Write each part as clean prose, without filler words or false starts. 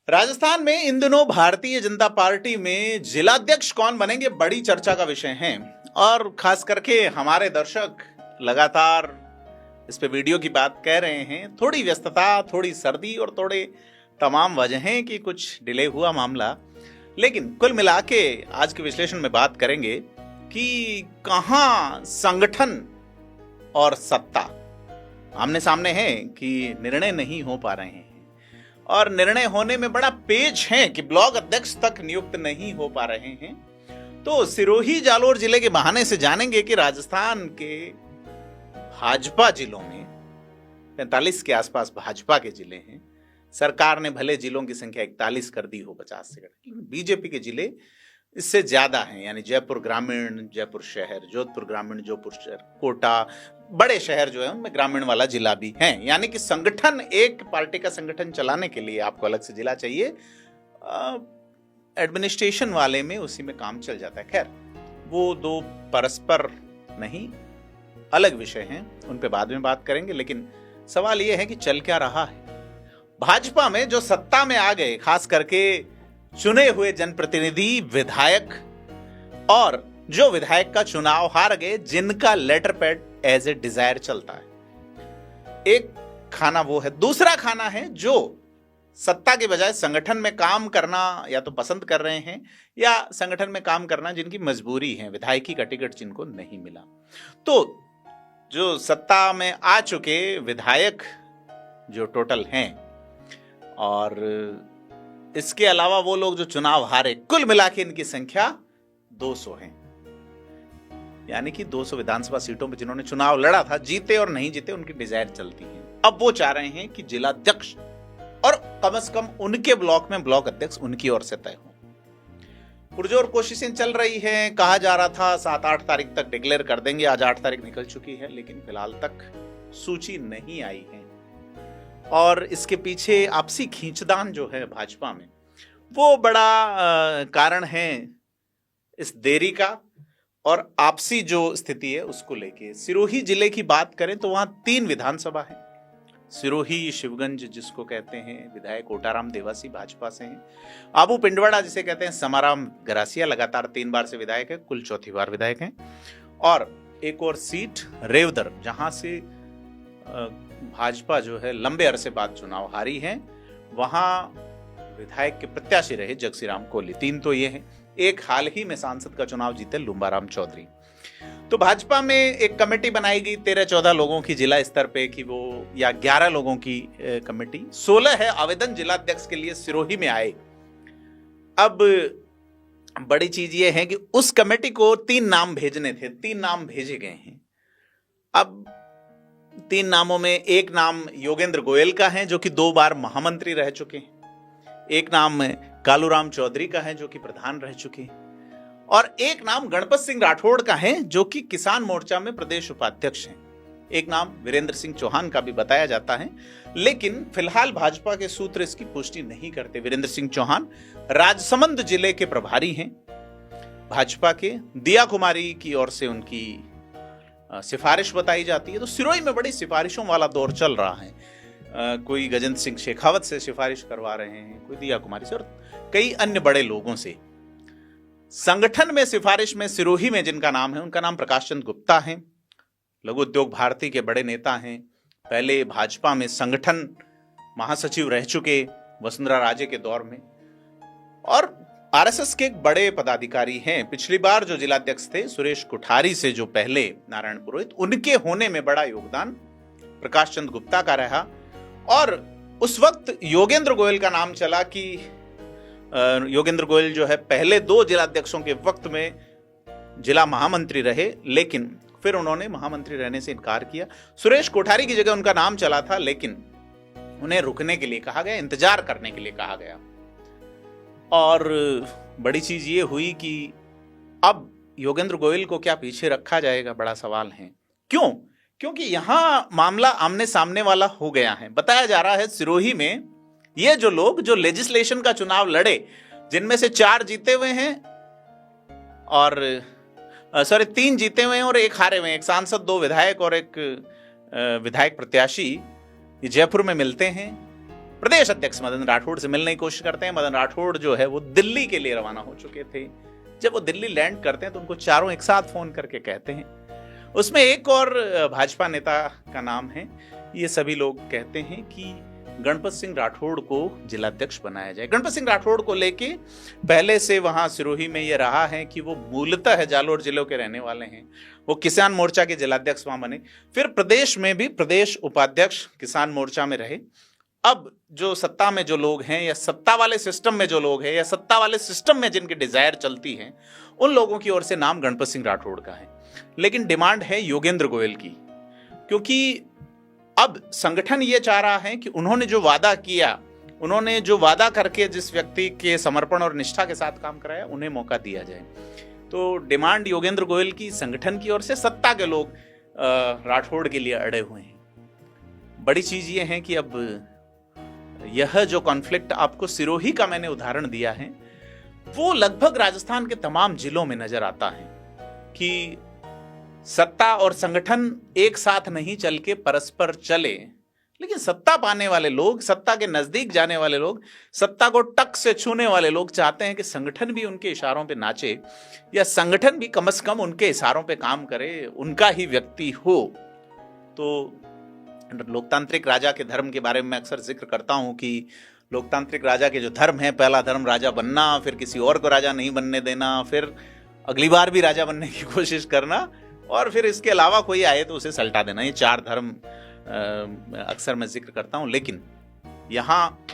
राजस्थान में इन दिनों भारतीय जनता पार्टी में जिलाध्यक्ष कौन बनेंगे बड़ी चर्चा का विषय है। और खास करके हमारे दर्शक लगातार इस पे वीडियो की बात कह रहे हैं। थोड़ी व्यस्तता, थोड़ी सर्दी और थोड़े तमाम वजहें कि कुछ डिले हुआ मामला, लेकिन कुल मिला के आज के विश्लेषण में बात करेंगे कि कहां संगठन और सत्ता आमने सामने है कि निर्णय नहीं हो पा रहे हैं और निर्णय होने में बड़ा पेच है कि ब्लॉक अध्यक्ष तक नियुक्त नहीं हो पा रहे हैं। तो सिरोही जालोर जिले के बहाने से जानेंगे कि राजस्थान के भाजपा जिलों में 45 के आसपास भाजपा के जिले हैं। सरकार ने भले जिलों की संख्या 41 कर दी हो 50 से, लेकिन बीजेपी के जिले इससे ज्यादा हैं, यानी जयपुर ग्रामीण, जयपुर शहर, जोधपुर ग्रामीण, जोधपुर शहर, कोटा, बड़े शहर जो है उनमें ग्रामीण वाला जिला भी है। यानी कि संगठन, एक पार्टी का संगठन चलाने के लिए आपको अलग से जिला चाहिए। एडमिनिस्ट्रेशन वाले में उसी में काम चल जाता है। खैर, वो दो परस्पर नहीं अलग विषय हैं, उन पे बाद में बात करेंगे। लेकिन सवाल ये है कि चल क्या रहा है। भाजपा में जो सत्ता में आ गए, खास करके चुने हुए जनप्रतिनिधि, विधायक, और जो विधायक का चुनाव हार गए, जिनका letter pad as a desire चलता है। एक खाना वो है। दूसरा खाना है जो सत्ता के बजाय संगठन में काम करना या तो पसंद कर रहे हैं या संगठन में काम करना जिनकी मजबूरी है, विधायकी का टिकट जिनको नहीं मिला। तो जो सत्ता में आ चुके विधायक जो टोटल हैं, और इसके अलावा वो लोग जो चुनाव हारे, कुल मिला के इनकी संख्या 200 है। यानी कि 200 विधानसभा सीटों पर जिन्होंने चुनाव लड़ा था, जीते और नहीं जीते, उनकी डिजायर चलती है। अब वो चाह रहे हैं कि जिलाध्यक्ष और कम से कम उनके ब्लॉक में ब्लॉक अध्यक्ष उनकी ओर से तय हो। पुरजोर कोशिशें चल रही हैं। कहा जा रहा था 7-8 तारीख तक डिक्लेयर कर देंगे। आज 8 तारीख निकल चुकी है, लेकिन फिलहाल तक सूची नहीं आई है। और इसके पीछे आपसी खींचतान जो है भाजपा में, वो बड़ा कारण है इस देरी का और आपसी जो स्थिति है उसको लेके। सिरोही जिले की बात करें तो वहां 3 विधानसभा है। सिरोही शिवगंज जिसको कहते हैं, विधायक कोटाराम देवासी भाजपा से हैं। आबू पिंडवाड़ा जिसे कहते हैं, समाराम गरासिया लगातार 3 बार से विधायक है, कुल चौथी बार विधायक हैं। और एक और सीट रेवदर, जहां से भाजपा जो है लंबे अरसे बाद चुनाव हारी है, वहां विधायक के प्रत्याशी रहे जगसीराम कोहली। 3 तो ये हैं। एक हाल ही में सांसद का चुनाव जीते लुम्बाराम चौधरी। तो भाजपा में एक कमेटी बनाई गई 13-14 लोगों की जिला स्तर पे, कि वो, या 11 लोगों की कमेटी। 16 है आवेदन जिलाध्यक्ष के लिए सिरोही में आए। अब बड़ी चीज ये है कि उस कमेटी को 3 नाम भेजने थे, 3 नाम भेजे गए हैं। अब 3 नामों में एक नाम योगेंद्र गोयल का है, जो कि 2 बार महामंत्री रह चुके हैं। एक नाम कालूराम चौधरी का है, जो कि प्रधान रह चुके हैं। और एक नाम गणपत सिंह राठौड़ का है, जो कि किसान मोर्चा में प्रदेश उपाध्यक्ष हैं। एक नाम वीरेंद्र सिंह चौहान का भी बताया जाता है, लेकिन फिलहाल भाजपा के सूत्र इसकी पुष्टि नहीं करते। वीरेंद्र सिंह चौहान राजसमंद जिले के प्रभारी हैं भाजपा के। दिया कुमारी की ओर से उनकी सिफारिश बताई जाती है। तो सिरोही में बड़ी सिफारिशों वाला दौर चल रहा है। कोई गजेंद्र सिंह शेखावत से सिफारिश करवा रहे हैं, कोई दिया कुमारी से, और कई अन्य बड़े लोगों से। संगठन में सिफारिश में सिरोही में जिनका नाम है, उनका नाम प्रकाश चंद्र गुप्ता है। लघु उद्योग भारती के बड़े नेता हैं। पहले भाजपा में संगठन महासचिव रह चुके वसुंधरा राजे के दौर में, और आरएसएस के एक बड़े पदाधिकारी हैं। पिछली बार जो जिलाध्यक्ष थे सुरेश कुठारी से, जो पहले नारायण पुरोहित, उनके होने में बड़ा योगदान प्रकाश चंद्र गुप्ता का रहा। और उस वक्त योगेंद्र गोयल का नाम चला कि योगेंद्र गोयल जो है पहले 2 जिलाध्यक्षों के वक्त में जिला महामंत्री रहे, लेकिन फिर उन्होंने महामंत्री रहने से इनकार किया। सुरेश कोठारी की जगह उनका नाम चला था, लेकिन उन्हें रुकने के लिए कहा गया, इंतजार करने के लिए कहा गया। और बड़ी चीज ये हुई कि अब योगेंद्र गोयल को क्या पीछे रखा जाएगा, बड़ा सवाल है। क्यों? क्योंकि यहां मामला आमने सामने वाला हो गया है। बताया जा रहा है सिरोही में ये जो लोग जो लेजिस्लेशन का चुनाव लड़े, जिनमें से 4 जीते हुए हैं और 3 जीते हुए हैं और 1 हारे हुए हैं, एक सांसद, 2 विधायक और एक विधायक प्रत्याशी, ये जयपुर में मिलते हैं। प्रदेश अध्यक्ष मदन राठौड़ से मिलने की कोशिश करते हैं। मदन राठौड़ जो है वो दिल्ली के लिए रवाना हो चुके थे। जब वो दिल्ली लैंड करते हैं तो उनको चारों एक साथ फोन करके कहते हैं, उसमें एक और भाजपा नेता का नाम है। ये सभी लोग कहते हैं कि गणपत सिंह राठौड़ को जिलाध्यक्ष बनाया जाए। गणपत सिंह राठौड़ को लेके पहले से वहां सिरोही में ये रहा है कि वो मूलतः जालोर जिलों के रहने वाले हैं। वो किसान मोर्चा के जिलाध्यक्ष वहां बने, फिर प्रदेश में भी प्रदेश उपाध्यक्ष किसान मोर्चा में रहे। अब जो सत्ता में जो लोग हैं या सत्ता वाले सिस्टम में जो लोग हैं या सत्ता वाले सिस्टम में जिनकी डिजायर चलती है, उन लोगों की ओर से नाम गणपत सिंह राठौड़ का है। लेकिन डिमांड है योगेंद्र गोयल की, क्योंकि अब संगठन ये चाह रहा है कि उन्होंने जो वादा किया, उन्होंने जो वादा करके जिस व्यक्ति के समर्पण और निष्ठा के साथ काम कराया, उन्हें मौका दिया जाए। तो डिमांड योगेंद्र गोयल की संगठन की ओर से, सत्ता के लोग राठौड़ के लिए अड़े हुए हैं। बड़ी चीज ये है कि अब यह जो कॉन्फ्लिक्ट आपको सिरोही का मैंने उदाहरण दिया है, वो लगभग राजस्थान के तमाम जिलों में नजर आता है कि सत्ता और संगठन एक साथ नहीं चल के परस्पर चले, लेकिन सत्ता पाने वाले लोग, सत्ता के नजदीक जाने वाले लोग, सत्ता को टक से छूने वाले लोग चाहते हैं कि संगठन भी उनके इशारों पे नाचे, या संगठन भी कम से कम उनके इशारों पे काम करे, उनका ही व्यक्ति हो। तो लोकतांत्रिक राजा के धर्म के बारे में मैं अक्सर जिक्र करता हूं कि लोकतांत्रिक राजा के जो धर्म है, पहला धर्म राजा बनना, फिर किसी और को राजा नहीं बनने देना, फिर अगली बार भी राजा बनने की कोशिश करना, और फिर इसके अलावा कोई आए तो उसे सल्टा देना। ये 4 धर्म अक्सर मैं जिक्र करता हूं। लेकिन यहाँ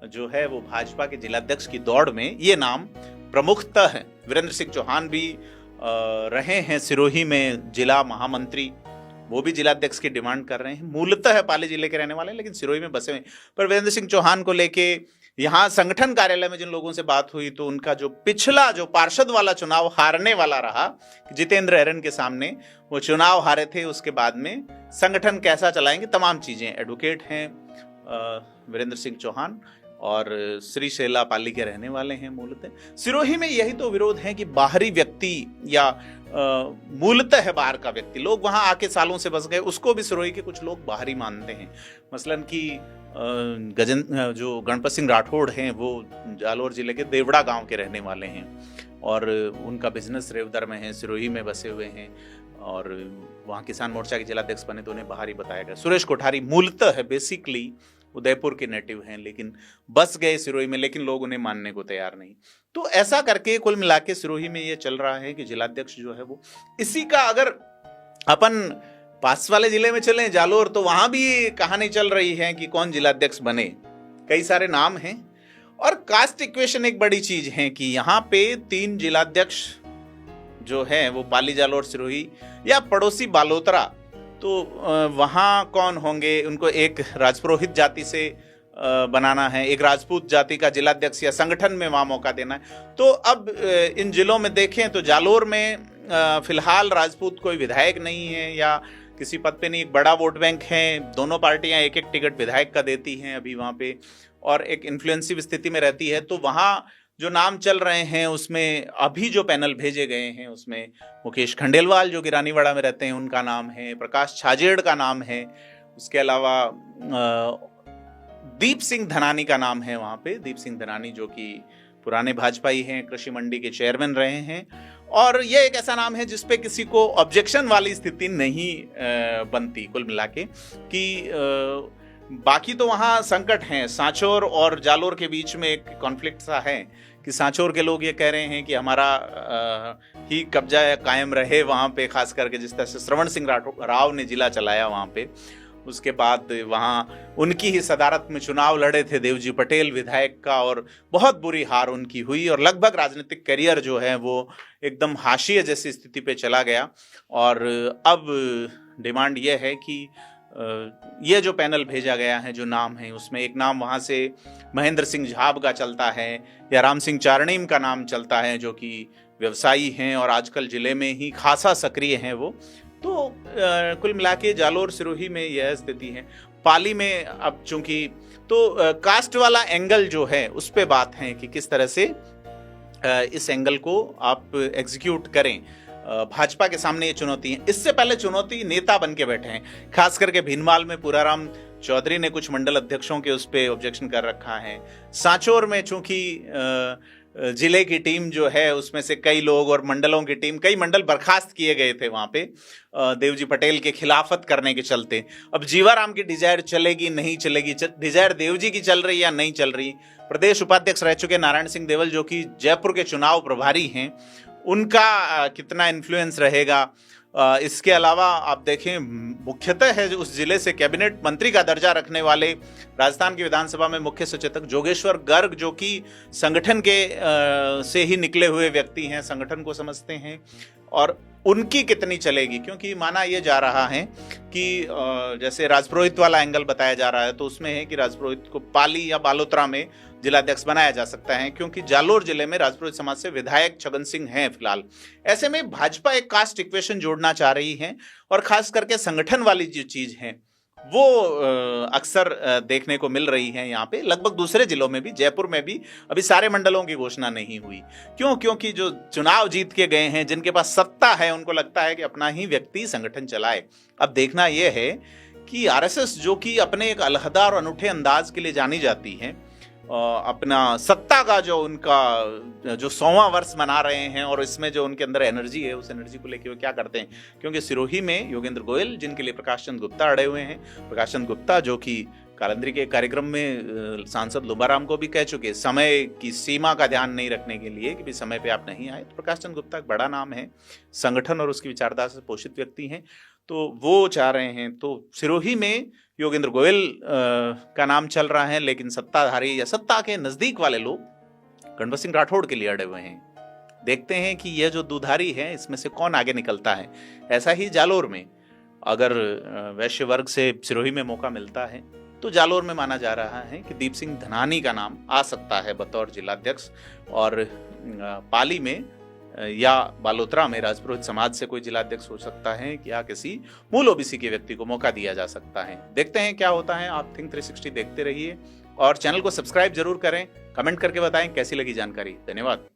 जो है वो भाजपा के जिलाध्यक्ष की दौड़ में ये नाम प्रमुखतः है। वीरेंद्र सिंह चौहान भी रहे हैं सिरोही में जिला महामंत्री, वो भी जिलाध्यक्ष की डिमांड कर रहे हैं। मूलतः पाली जिले के रहने वाले हैं, लेकिन सिरोही में बसे हुए। पर वीरेंद्र सिंह चौहान को लेके यहाँ संगठन कार्यालय में जिन लोगों से बात हुई, तो उनका जो पिछला जो पार्षद वाला चुनाव हारने वाला रहा, जितेंद्र एरन के सामने वो चुनाव हारे थे, उसके बाद में संगठन कैसा चलाएंगे, तमाम चीजें। एडवोकेट हैं वीरेंद्र सिंह चौहान और श्री शैला पाली के रहने वाले हैं मूलतः। सिरोही में यही तो विरोध है कि बाहरी व्यक्ति या मूलतः है बाहर का व्यक्ति, लोग वहां आके सालों से बस गए, उसको भी सिरोही के कुछ लोग बाहरी मानते हैं। मसलन कि जो गणपत सिंह राठौड़ हैं वो जालोर जिले के देवड़ा गांव के रहने वाले हैं और उनका बिजनेस रेवदर में है, सिरोही में बसे हुए हैं और वहाँ किसान मोर्चा के जिलाध्यक्ष बने तो उन्हें बाहर ही बताया गया। सुरेश कोठारी मूलतः है बेसिकली उदयपुर के नेटिव हैं, लेकिन बस गए सिरोही में, लेकिन लोग उन्हें मानने को तैयार नहीं। तो ऐसा करके कुल मिला के सिरोही में ये चल रहा है कि जिलाध्यक्ष जो है वो इसी का, अगर अपन पास वाले जिले में चलें जालोर, तो वहां भी कहानी चल रही है कि कौन जिलाध्यक्ष बने। कई सारे नाम हैं और कास्ट इक्वेशन एक बड़ी चीज है कि यहाँ पे 3 जिलाध्यक्ष जो है वो पाली, जालोर, सिरोही या पड़ोसी बालोतरा, तो वहाँ कौन होंगे, उनको एक राजपुरोहित जाति से बनाना है, एक राजपूत जाति का जिलाध्यक्ष या संगठन में वहाँ मौका देना है। तो अब इन जिलों में देखें तो जालोर में फिलहाल राजपूत कोई विधायक नहीं है या किसी पद पे नहीं, एक बड़ा वोट बैंक है, दोनों पार्टियां एक एक टिकट विधायक का देती हैं अभी वहाँ पे, और एक इन्फ्लुएंसिव स्थिति में रहती है। तो वहाँ जो नाम चल रहे हैं उसमें अभी जो पैनल भेजे गए हैं उसमें मुकेश खंडेलवाल जो गिरानीवाड़ा में रहते हैं उनका नाम है, प्रकाश छाजेड़ का नाम है, उसके अलावा दीप सिंह धनानी का नाम है वहाँ पे। दीप सिंह धनानी जो कि पुराने भाजपाई हैं, कृषि मंडी के चेयरमैन रहे हैं, और ये एक ऐसा नाम है जिसपे किसी को ऑब्जेक्शन वाली स्थिति नहीं बनती कुल मिला के, कि बाकी तो वहाँ संकट हैं। सांचौर और जालोर के बीच में एक कॉन्फ्लिक्ट सा है कि सांचौर के लोग ये कह रहे हैं कि हमारा ही कब्जा कायम रहे वहाँ पे, खास करके जिस तरह से श्रवण सिंह राव ने जिला चलाया वहाँ पे। उसके बाद वहाँ उनकी ही सदारत में चुनाव लड़े थे देवजी पटेल विधायक का, और बहुत बुरी हार उनकी हुई और लगभग राजनीतिक करियर जो है वो एकदम हाशिए जैसी स्थिति पे चला गया। और अब डिमांड ये है कि ये जो पैनल भेजा गया है, जो नाम है, उसमें एक नाम वहाँ से महेंद्र सिंह झाब का चलता है या राम सिंह चारणीम का नाम चलता है, जो कि व्यवसायी हैं और आजकल जिले में ही खासा सक्रिय हैं वो। तो कुल मिला के जालोर सिरोही में यह स्थिति है। पाली में अब चूंकि तो कास्ट वाला एंगल जो है उस पे बात है कि किस तरह से इस एंगल को आप एग्जीक्यूट करें। भाजपा के सामने ये चुनौती है। इससे पहले चुनौती नेता बन के बैठे हैं, खास करके भीनमाल में पूराराम चौधरी ने कुछ मंडल अध्यक्षों के उस पर ऑब्जेक्शन कर रखा है। सांचौर में चूंकि जिले की टीम जो है उसमें से कई लोग और मंडलों की टीम, कई मंडल बर्खास्त किए गए थे वहां पे देवजी पटेल के खिलाफत करने के चलते। अब जीवाराम की डिजायर चलेगी नहीं चलेगी, डिजायर देवजी की चल रही या नहीं चल रही। प्रदेश उपाध्यक्ष रह चुके नारायण सिंह देवल जो कि जयपुर के चुनाव प्रभारी हैं, उनका कितना इन्फ्लुएंस रहेगा। इसके अलावा आप देखें, मुख्यतः है उस जिले से कैबिनेट मंत्री का दर्जा रखने वाले राजस्थान की विधानसभा में मुख्य सचेतक जोगेश्वर गर्ग, जो कि संगठन के से ही निकले हुए व्यक्ति हैं, संगठन को समझते हैं, और उनकी कितनी चलेगी। क्योंकि माना यह जा रहा है कि जैसे राजपुरोहित वाला एंगल बताया जा रहा है, तो उसमें है कि राजपुरोहित को पाली या बालोतरा में जिलाध्यक्ष बनाया जा सकता है, क्योंकि जालोर जिले में राजपुरोहित समाज से विधायक छगन सिंह हैं फिलहाल। ऐसे में भाजपा एक कास्ट इक्वेशन जोड़ना चाह रही है, और खास करके संगठन वाली जो चीज है वो अक्सर देखने को मिल रही है यहाँ पे। लगभग दूसरे जिलों में भी, जयपुर में भी अभी सारे मंडलों की घोषणा नहीं हुई। क्यों? क्योंकि जो चुनाव जीत के गए हैं, जिनके पास सत्ता है, उनको लगता है कि अपना ही व्यक्ति संगठन चलाए। अब देखना यह है कि आरएसएस, जो कि अपने एक अलहदा और अनूठे अंदाज के लिए जानी जाती है, अपना सत्ता का जो उनका जो 100वां वर्ष मना रहे हैं, और इसमें जो उनके अंदर एनर्जी है, उस एनर्जी को लेकर वो क्या करते हैं। क्योंकि सिरोही में योगेंद्र गोयल, जिनके लिए प्रकाश चंद गुप्ता अड़े हुए हैं, प्रकाश चंद गुप्ता जो कि कालंदरी के कार्यक्रम में सांसद लुबाराम को भी कह चुके, समय की सीमा का ध्यान नहीं रखने के लिए कि भी समय पे आप नहीं आए। तो प्रकाश चंद गुप्ता एक बड़ा नाम है, संगठन और उसकी विचारधारा से पोषित व्यक्ति हैं, तो वो चाह रहे हैं। तो सिरोही में योगेंद्र गोयल का नाम चल रहा है, लेकिन सत्ताधारी या सत्ता के नजदीक वाले लोग गणपत सिंह राठौड़ के लिए अड़े हुए हैं। देखते हैं कि यह जो दुधारी है, इसमें से कौन आगे निकलता है। ऐसा ही जालोर में, अगर वैश्य वर्ग से सिरोही में मौका मिलता है, तो जालोर में माना जा रहा है कि दीप सिंह धनानी का नाम आ सकता है बतौर जिलाध्यक्ष, और पाली में या बालोतरा में राजपुरोहित समाज से कोई जिलाध्यक्ष हो सकता है, या किसी मूल ओबीसी के व्यक्ति को मौका दिया जा सकता है। देखते हैं क्या होता है। आप थिंक 360 देखते रहिए और चैनल को सब्सक्राइब जरूर करें। कमेंट करके बताएं कैसी लगी जानकारी। धन्यवाद।